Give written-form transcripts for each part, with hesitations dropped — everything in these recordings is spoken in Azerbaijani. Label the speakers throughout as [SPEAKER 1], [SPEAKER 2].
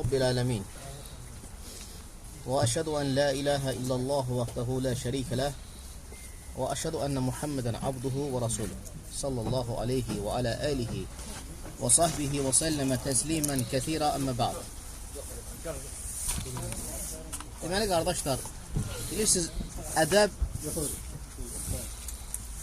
[SPEAKER 1] رب العالمين وأشهد أن لا إله إلا الله وحده لا شريك له وأشهد أن محمدا عبده ورسوله صلى الله عليه وعلى آله وصحبه وسلم تسليما كثيرا أما بعد. Deməli qardaşlar, bilirsiniz, ədəb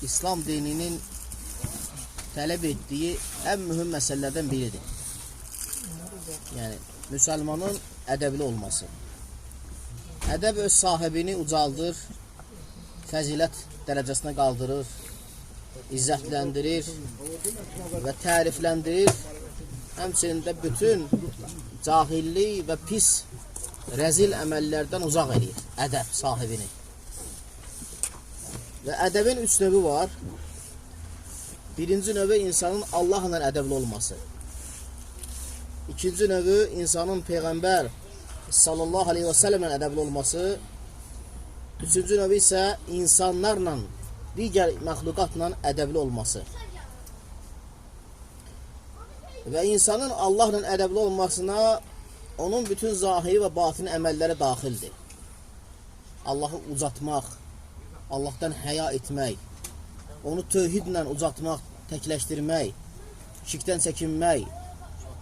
[SPEAKER 1] İslam dininin tələb etdiyi ən mühüm məsələlərdən biridir. Yəni, müsəlmanın ədəbli olması. Ədəb öz sahibini ucaldır, fəzilət dərəcəsinə qaldırır, izzətləndirir və tərifləndirir. Həmçinin də bütün cahillik və pis, rəzil əməllərdən uzaq edir ədəb sahibini. Və ədəbin 3 növü var. Birinci növü insanın Allahla ədəbli olması. İkinci növü insanın Peyğəmbər sallallahu aleyhi və səlləmlə ədəbli olması. Üçüncü növü isə insanlarla, digər məxluqatla ədəbli olması. Və insanın Allahla ədəbli olmasına onun bütün zahiri və batini əməlləri daxildir. Allahı ucatmaq, Allahdan həya etmək, onu tövhidlə ucatmaq, təkləşdirmək, şirkdən çəkinmək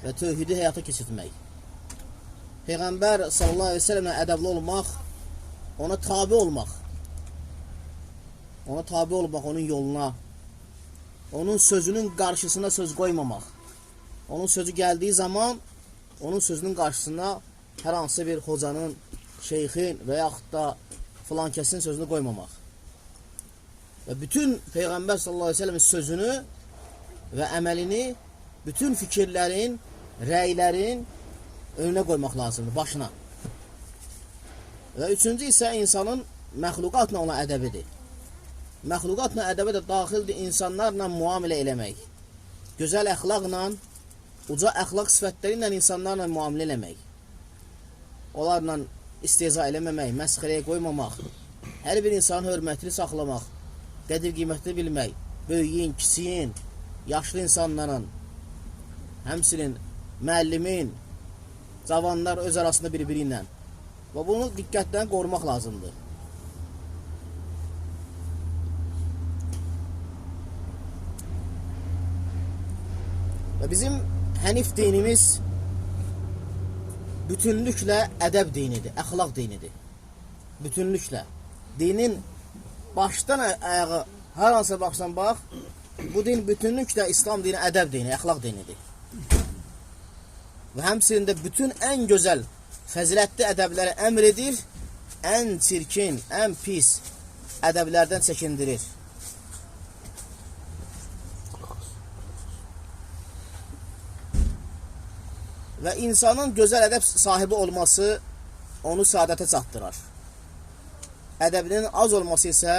[SPEAKER 1] və tövhidi həyata keçirmək. Peyğəmbər sallallahu aleyhi ve sellemə ədəbli olmaq, ona tabi olmaq, onun yoluna, onun sözünün qarşısına söz qoymamaq, onun sözü gəldiyi zaman onun sözünün qarşısına hər hansı bir hocanın, şeyxin və yaxud da filan kəsin sözünü qoymamaq. Və bütün Peyğəmbər sallallahu aleyhi ve sellemin sözünü və əməlini bütün fikirlərin, rəylərin önünə qoymaq lazımdır, başına. Və üçüncü isə insanın məxluqatla ona ədəbidir. Məxluqatla ədəbi də daxildir insanlarla müamilə eləmək. Gözəl əxlaqla, uca əxlaq sifətləri ilə insanlarla müamilə eləmək. Onlarla istehza eləməmək, məsxərəyə qoymamaq, hər bir insanın hörmətini saxlamaq, qədir qiymətini bilmək, böyüyün, kisiyin, yaşlı insanların, həmçinin müəllimin, cavanlar öz arasında bir-biri ilə. Və bunu diqqətlə qorumaq lazımdır. Və bizim Hənif dinimiz bütünlüklə ədəb dinidir, əxlaq dinidir. Bütünlüklə. Dinin başdan ayağı, hər hansı baxsan bax, bu din bütünlüklə İslam dini, ədəb dini, əxlaq dinidir. Və həmçinin də bütün ən gözəl, fəzilətli ədəbləri əmr edir, ən çirkin, ən pis ədəblərdən çəkindirir. Və insanın gözəl ədəb sahibi olması onu saadətə çatdırar. Ədəbinin az olması isə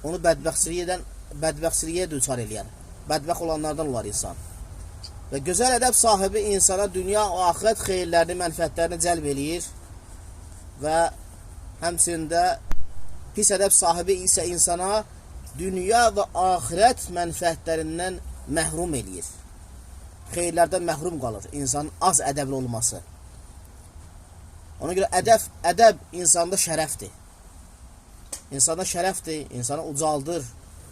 [SPEAKER 1] onu bədbəxtçiliyə düçar eləyər. Bədbəxt olanlardan olar insan. Və gözəl ədəb sahibi insana dünya və axirət xeyirlərini, mənfəətlərini cəlb eləyir. Və həmçində pis ədəb sahibi isə insana dünya və axirət mənfəətlərindən məhrum eləyir. Xeyirlərdən məhrum qalır insanın az ədəbli olması. Ona görə ədəb insanda şərəfdir. İnsanda şərəfdir, insanı ucaldır,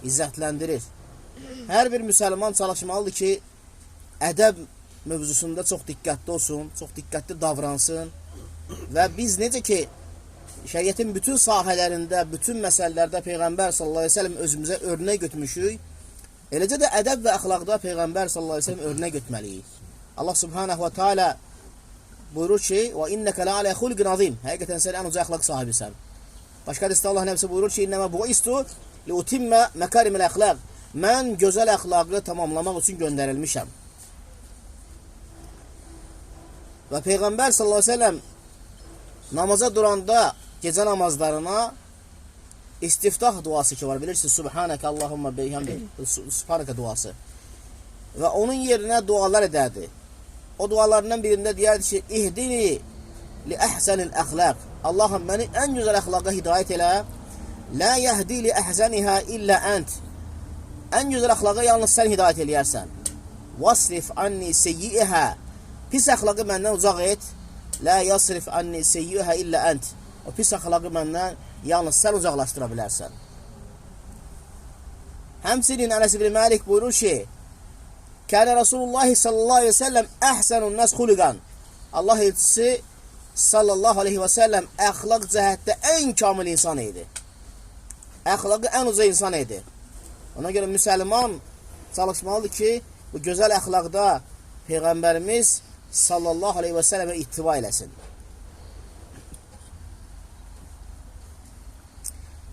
[SPEAKER 1] izzətləndirir. Hər bir müsəlman çalışmalıdır ki, ədəb mövzusunda çox diqqətli olsun, çox diqqətli davransın. Və biz necə ki, şəriətin bütün sahələrində, bütün məsələlərdə Peyğəmbər sallallahu aleyhi ve sellem özümüzə örnək götürmüşük, eləcə də ədəb və əxlaqda Peyğəmbər sallallahu aleyhi ve sellem örnək götürməliyik. Allah subhanahu wa ta'ala buyurur ki, وَاِنَّكَ لَعَلَى خُلْقٍ عَظِيمٍ Həqiqətən sən ən uca əxlaq sahibisən. Başqa hədisdə Allah nəbisi buyurur ki, İnnəmə bu'istu liutimmə məkariməl əxlaq. Mən gözəl əxlaqı tamamlamaq üçün göndərilmişəm. Və Peyğəmbər sallallahu aleyhi ve sellem namaza duranda gecə namazlarına istiftah duası ki var, bilirsiniz, Subhanəkə Allahumma beyhamdik, Subhanəkə duası. Və onun yerinə dualar edərdi. O dualarından birində deyərdi ki, İhdini li əhsənil əxlaq. Allahım, məni ən gözəl əxlaqa hidayət elə. Lə yəhdi li əhsənihə illə ənt. Ən gözəl əxlaqa yalnız sən hidayət eləyərsən. Vasrif anni seyyi'ihə. Pis əxlaqı məndən uzaq et. la yasrif anni seyyuha illa ent. O pis əxlaqı məndən yalnız sən uzaqlaşdıra bilərsən. Həmçinin Ənəs ibn Məlik buyurur ki, Kənə Rasulullah sallallahu aleyhi ve sellem əhsənun nəs xuliqan. Allah elçisi sallallahu aleyhi ve sellem əxlaq cəhətdə ən kamil insan idi. Əxlaqı ən uca insan idi. Ona görə müsəlman çalışmalıdır ki, bu gözəl əxlaqda Peyğəmbərimiz sallallahu aleyhi ve sellemə ittiba eləsin.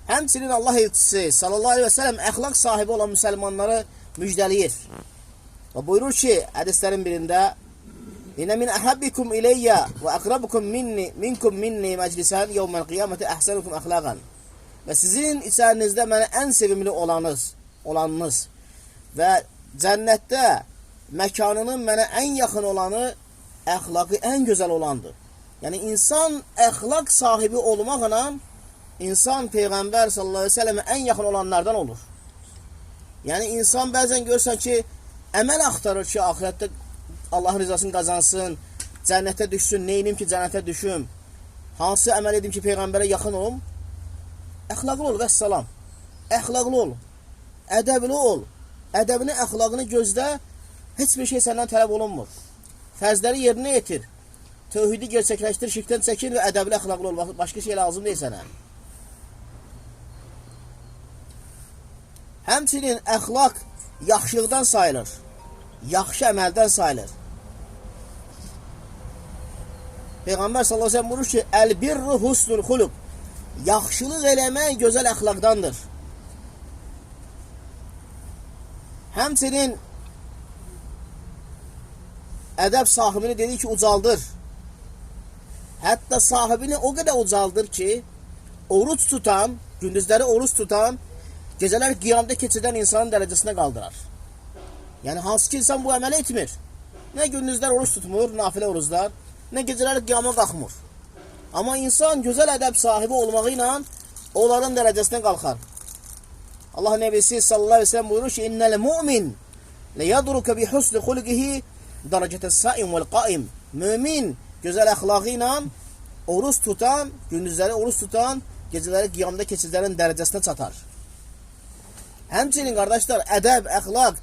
[SPEAKER 1] Həmçinin Allah elçisi sallallahu aleyhi ve sellem əxlaq sahibi olan müsəlmanları müjdəliyir. Və buyurur ki, hədislərin birində, İnə min əhəbbikum iləyyə və əqrabukum minkum minni məclisən yevməl qiyaməti əhsənukum əxlaqan. Və sizin içərinizdə mənə ən sevimli olanınız və cənnətdə məkanının mənə ən yaxın olanı əxlaqı ən gözəl olandır. Yəni, insan əxlaq sahibi olmaqla insan Peyğəmbər sallallahu aleyhi ve sellemə ən yaxın olanlardan olur. Yəni, insan bəzən görürsən ki, əməl axtarır ki, axirətdə Allahın rızasını qazansın, cənnətə düşsün, neyinim ki, cənnətə düşüm, hansı əməl edim ki, Peyğəmbərə yaxın olum? Əxlaqlı ol, vəssalam. Əxlaqlı ol, ədəbli ol. Ədəbini, əxlaqını gözlə, heç bir şey səndən tələb olunmur. Fərzləri yerinə yetir, tövhidi gerçəkləşdir, şirkdən çəkin və ədəbli, əxlaqlı ol. Başqa şey lazım deyil sənə. Həmçinin əxlaq yaxşılıqdan sayılır, yaxşı əməldən sayılır. Peyğəmbər sallallahu aleyhi ve sellem buyurur ki, Əl-birru husnul xuluq. Yaxşılıq eləmək gözəl əxlaqdandır. Həmçinin ədəb sahibini dedi ki, ucaldır. Hətta sahibini o qədər ucaldır ki, oruç tutan, gündüzləri oruç tutan, gecələr qiyamda keçidən insanın dərəcəsinə qaldırar. Yəni, hansı ki, insan bu əməl etmir. Nə gündüzlər oruç tutmur, nafilə oruclar, nə gecələr qiyama qalxmır. Amma insan gözəl ədəb sahibi olmağı ilə onların dərəcəsinə qalxar. Allah Nəbisi sallallahu aleyhi ve sellem buyurur ki, İnnəl mu'min ləyədruka bi husni xuliqihi dərəcətəs saim vəl qaim. Mümin gözəl əxlaqı ilə oruç tutan, gündüzləri oruç tutan, gecələri qiyamda keçidlərin dərəcəsinə çatar. Həmçinin, qardaşlar, ədəb, əxlaq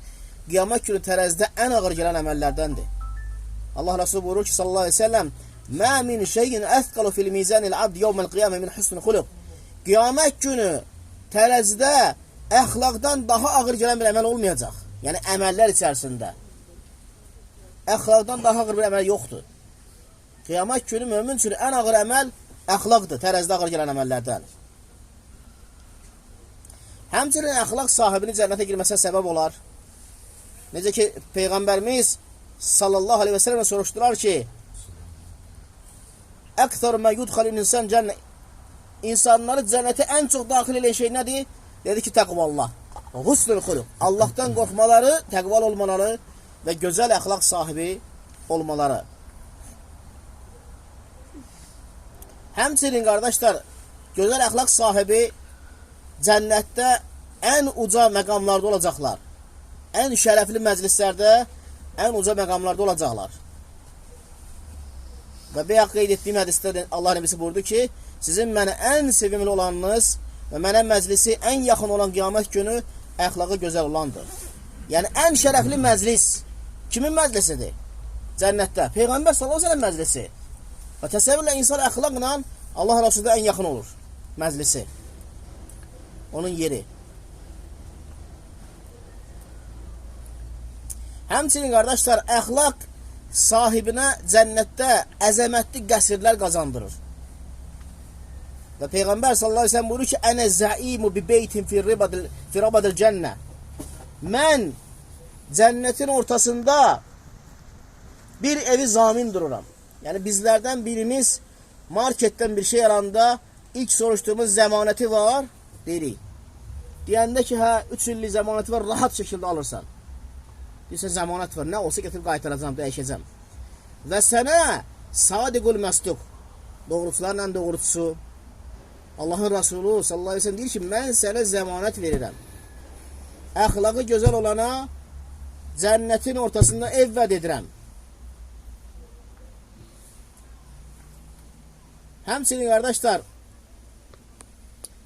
[SPEAKER 1] qiyamət günü tərəzidə ən ağır gələn əməllərdəndir. Allah Resulü buyurur ki, sallallahu aleyhi ve sellem, Mə min şeyin əthqalu fil mizanil abd yevməl qiyamə min husnul xuluq. Qiyamət günü tərəzidə əxlaqdan daha ağır gələn bir əməl olmayacaq. Yəni, əməllər içərisində. Əxlaqdan daha ağır bir əməl yoxdur. Qiyamət günü mömin üçün ən ağır əməl əxlaqdır, tərəzidə ağır gələn əməllərdən. Həmçinin əxlaq sahibinin cənnətə girməsinə səbəb olar. Necə ki, Peyğəmbərimiz sallallahu aleyhi ve sellemə soruşdular ki, Əqtar mə yudxalin insan cənnə. İnsanları cənnətə ən çox daxil edən şey nədir? Dedi ki, təqvallah. Husnul xuluq. Allahdan qorxmaları, təqval olmaları və gözəl əxlaq sahibi olmaları. Həmçinin, qardaşlar, gözəl əxlaq sahibi cənnətdə ən uca məqamlarda olacaqlar. Ən şərəfli məclislərdə ən uca məqamlarda olacaqlar. Və bəyək qeyd etdiyim hədisdə Allah Nəbisi buyurdu ki, sizin mənə ən sevimli olanınız və mənə məclisi ən yaxın olan qiyamət günü əxlağı gözəl olandır. Yəni, ən şərəfli məclis kimin məclisidir? Cənnətdə. Peyğəmbər sallallahu aleyhi ve sellem məclisi. Və təsəvvürlə insan əxlaqla Allah Resulü'də ən yaxın olur məclisi. Onun yeri. Həmçinin, qardaşlar, əxlaq sahibinə cənnətdə əzəmətli qəsrlər qazandırır. Və Peyğəmbər sallallahu aleyhi ve sellem buyurur ki, Ənə zəimu bi beytin fi rabadil cənnə. Mən cənnətin ortasında bir evi zamin dururam. Yəni, bizlərdən birimiz marketdən bir şey alanda ilk soruşduğumuz zəmanəti var, deyirik. Deyəndə ki, hə, 3 illik zəmanəti var, rahat şəkildə alırsan. Deyirsən, zəmanət var, nə olsa getirib qaytaracam, dəyişəcəm. Və sənə sadiqul məsduq, doğruçularla doğruçusu, Allahın Rasulü sallallahu aleyhi ve sellem deyir ki, mən sənə zəmanət verirəm. Əxlaqı gözəl olana cənnətin ortasında ev vəd edirəm. Həmçinin qardaşlar,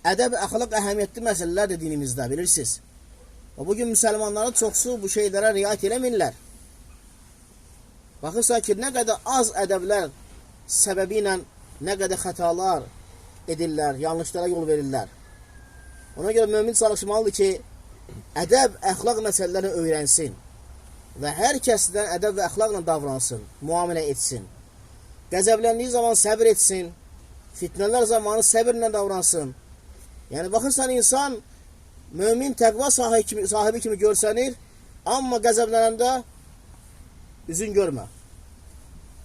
[SPEAKER 1] ədəb, əxlaq əhəmiyyətli məsələlərdir dinimizdə, bilirsiniz. Və bugün müsəlmanların çoxsu bu şeylərə riayət eləmirlər. Baxırsa ki, nə qədər az ədəblər səbəbi ilə nə qədər xətalar edirlər, yanlışlara yol verirlər. Ona görə mömin çalışmalıdır ki, ədəb, əxlaq məsələlərini öyrənsin və hər kəsdən ədəb və əxlaqla davransın, müamilə etsin. Qəzəbləndiyi zaman səbir etsin, fitnələr zamanı səbirlə davransın. Yəni, baxırsan, insan mömin təqva sahibi kimi görsənir, amma qəzəblənəndə üzün görmə.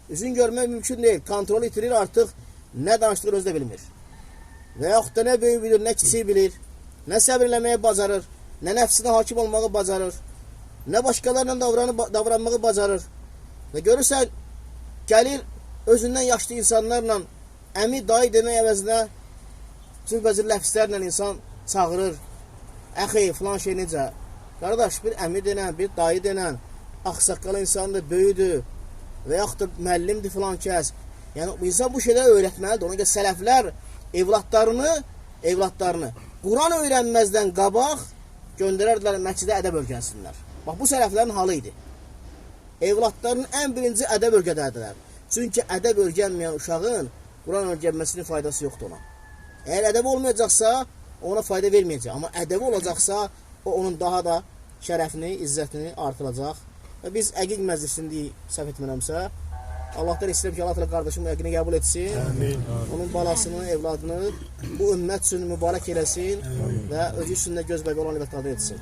[SPEAKER 1] Üzün görmək mümkün deyil, kontrol itirir, artıq nə danışdığını özü də bilmir. Və yaxud da nə böyük bilir, nə kiçik bilir, nə səbir eləməyə bacarır, nə nəfsinə hakim olmağı bacarır, nə başqalarla davranmağı bacarır. Və görürsən, gəlir özündən yaşlı insanlarla əmi, dayı demək əvəzinə cürbəcür ləfslərlə insan çağırır. Əxi, filan şey necə? Qardaş, bir əmi denən, bir dayı denən, axsaqqal insandır, böyüdür və yaxud da müəllimdir filan kəs. Yəni, insan bu şeyləri öyrətməlidir. Ona görə sələflər evlatlarını Quran öyrənməzdən qabaq göndərərdilər məscidə ədəb öyrənsinlər. Bax, bu sələflərin halı idi. Evlatlarının ən birinci ədəb öyrədərdilər. Çünki ədəb öyrənməyən uşağın Quran öyrənməsinin faydası yoxdur ona. Əgər ədəbi olmayacaqsa, ona fayda verməyəcək. Amma ədəbi olacaqsa, o onun daha da şərəfini, izzətini artıracaq. Və biz əqiq məclisində səhv etmirəmsə, Allahdan istəyirəm ki, Allah təala qardaşımın əqini qəbul etsin. Amin. Onun balasını, evladını bu ümmət üçün mübarək eləsin və özü üçün də göz bəbi olan evlatlardan etsin.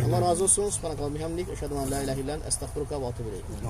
[SPEAKER 1] Allah razı olsun. Subhanallah, bihamdik, əşhədü en la ilahe illallah, estağfiruka və etûbü ileyk.